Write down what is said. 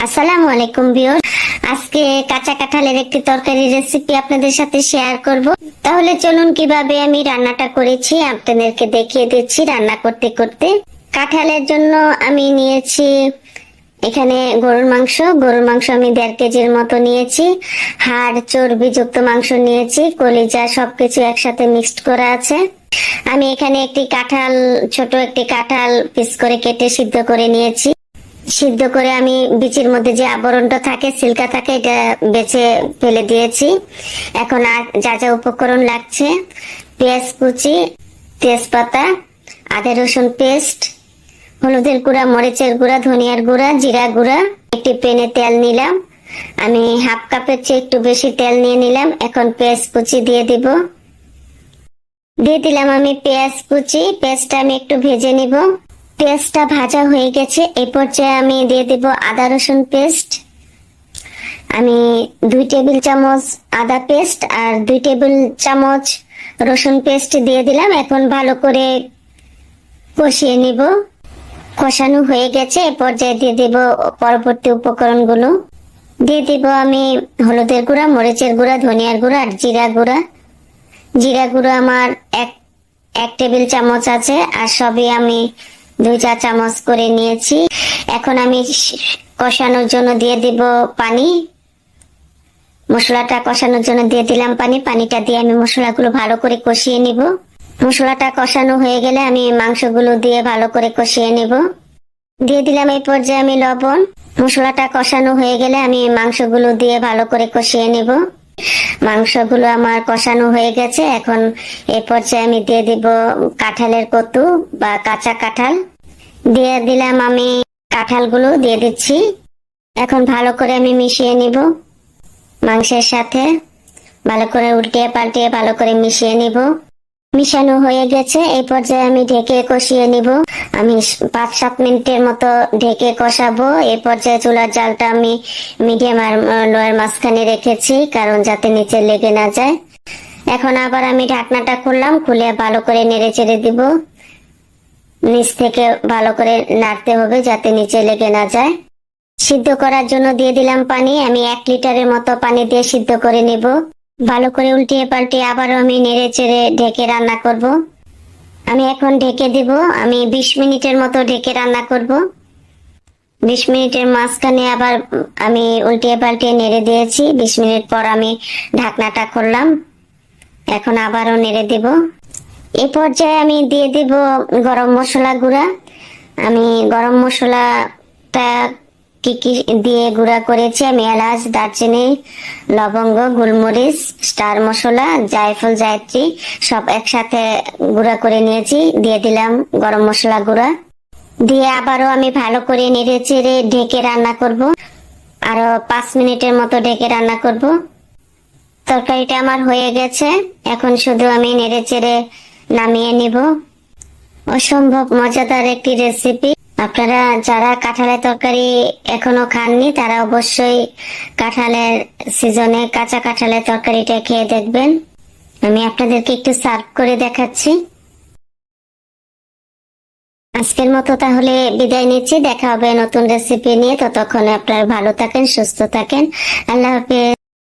আসসালামু আলাইকুম ভিউয়ার। আজকে কাঁচা কাঁঠালের একটি তরকারি রেসিপি আপনাদের সাথে শেয়ার করব। তাহলে চলুন কিভাবে আমি রান্নাটা করেছি আপনাদেরকে দেখিয়ে দিচ্ছি। রান্না করতে করতে কাঁঠালের জন্য আমি নিয়েছি এখানে গরুর মাংস আমি 1.5 কেজির মতো নিয়েছি। হাড় চর্বি যুক্ত মাংস নিয়েছি, কলিজা সবকিছু একসাথে মিক্সড করা আছে। আমি এখানে ছোট একটি কাঁঠাল পিস করে কেটে সিদ্ধ করে নিয়েছি। সিদ্ধ করে আমি বিচির মধ্যে যে আবরণটা থাকে, সিল্কা থাকে, এটা বেছে ফেলে দিয়েছি। এখন আর যা যা উপকরণ লাগছে: পেঁয়াজ কুচি, তেজপাতা, আদা রসুন পেস্ট, হলুদের গুঁড়া, মরিচের গুঁড়া, ধনিয়ার গুঁড়া, জিরা গুঁড়া। একটি প্যানে তেল নিলাম, আমি 1/2 কাপের চেয়ে একটু বেশি তেল নিয়ে নিলাম। এখন পেঁয়াজ কুচি দিয়ে দিলাম আমি পেঁয়াজ কুচি। পেঁয়াজটা আমি একটু ভেজে নিব। পেঁয়াজটা ভাজা হয়ে গেছে, এই পর্যায়ে আমি দিয়ে দিব আদা রসুন পেস্ট। আমি 2 টেবিল চামচ আদা পেস্ট আর 2 টেবিল চামচ রসুন পেস্ট দিয়ে দিলাম। এখন ভালো করে কষিয়ে নিব। কষানো হয়ে গেছে, এই পর্যায়ে দিয়ে দিব পরবর্তী উপকরণগুলো। দিয়ে দিব আমি হলুদের গুঁড়া, মরিচের গুঁড়া, ধনিয়ার গুঁড়া আর জিরা গুঁড়া। জিরা গুঁড়া আমার এক টেবিল চামচ আছে, আর সবই আমি 2 চা চামচ করে নিয়েছি। এখন আমি কষানোর জন্য দিয়ে দিব পানি। মশলাটা কষানোর জন্য দিয়ে দিলাম পানি। পানিটা দিয়ে আমি মশলাগুলো ভালো করে কষিয়ে নিব। মশলাটা কষানো হয়ে গেলে আমি মাংসগুলো দিয়ে ভালো করে কষিয়ে নিব। দিয়ে দিলাম এই পর্যায়ে আমি লবণ। মশলাটা কষানো হয়ে গেলে আমি মাংসগুলো দিয়ে ভালো করে কষিয়ে নিব। মাংসগুলো আমার কষানো হয়ে গেছে। এখন এই পর্যায়ে আমি দিয়ে দিব কাঁঠালের কতু বা কাঁচা কাঁঠাল। দিয়ে দিলাম আমি কাঁঠালগুলো দিয়ে দিচ্ছি। এখন ভালো করে আমি মিশিয়ে নিব মাংসের সাথে। ভালো করে উল্টিয়ে পাল্টিয়ে ভালো করে মিশিয়ে নিব। মিশানো হয়ে গেছে, এই পর্যায়ে আমি ঢেকে কষিয়ে নিব। আমি 5-7 মিনিটের মতো ঢেকে কষাবো। এই পর্যায়ে চুলার জালটা আমি মিডিয়াম আর লোয়ের মাঝখানে রেখেছি, কারণ যাতে নিচে লেগে না যায়। এখন আবার আমি ঢাকনাটা খুললাম, খুলে ভালো করে নেড়ে চেড়ে দিব। নিচ থেকে ভালো করে নাড়তে হবে যাতে নিচে লেগে না যায়। সিদ্ধ করার জন্য দিয়ে দিলাম পানি। আমি 1 লিটারের মতো পানি দিয়ে সিদ্ধ করে নেব। ভালো করে উল্টিয়ে পাল্টিয়ে আবারও আমি নেড়ে চেড়ে ঢেকে রান্না করব। আমি এখন ঢেকে দিব। আমি 20 মিনিটের মতো ঢেকে রান্না করব। 20 মিনিটের মাঝখানে আবার আমি উল্টিয়ে পাল্টিয়ে নেড়ে দিয়েছি। 20 মিনিট পর আমি ঢাকনাটা খুললাম। এখন আবারও নেড়ে দিব। এই পর্যায়ে আমি দিয়ে দিব গরম মশলা গুঁড়া। আমি গরম মশলাটা কি কি দিয়ে গুঁড়া করেছি: আমি এলাচ, দারচিনি, লবঙ্গ, গোলমরিচ, স্টার মশলা, জায়ফল, জায়ত্রী সব একসাথে গুঁড়া করে নিয়েছি। দিয়ে দিলাম গরম মশলা গুঁড়া। দিয়ে আবারও আমি ভালো করে নেড়ে চেড়ে ঢেকে রান্না করব। আরো 5 মিনিটের মতো ঢেকে রান্না করব। তরকারিটা আমার হয়ে গেছে। এখন শুধু আমি নেড়ে চেড়ে নামিয়ে নিব। অসম্ভব মজাদার একটি রেসিপি। আপনারা যারা কাঁঠালের তরকারি এখনো খাননি, তারা অবশ্যই কাঁঠালের সিজনে কাঁচা কাঁঠালের তরকারিটা খেয়ে দেখবেন। আমি আপনাদেরকে একটু সার্ভ করে দেখাচ্ছি। আজকের মতো তাহলে বিদায় নিচ্ছি। দেখা হবে নতুন রেসিপি নিয়ে। ততক্ষণে আপনারা ভালো থাকেন, সুস্থ থাকেন। আল্লাহ হাফেজ।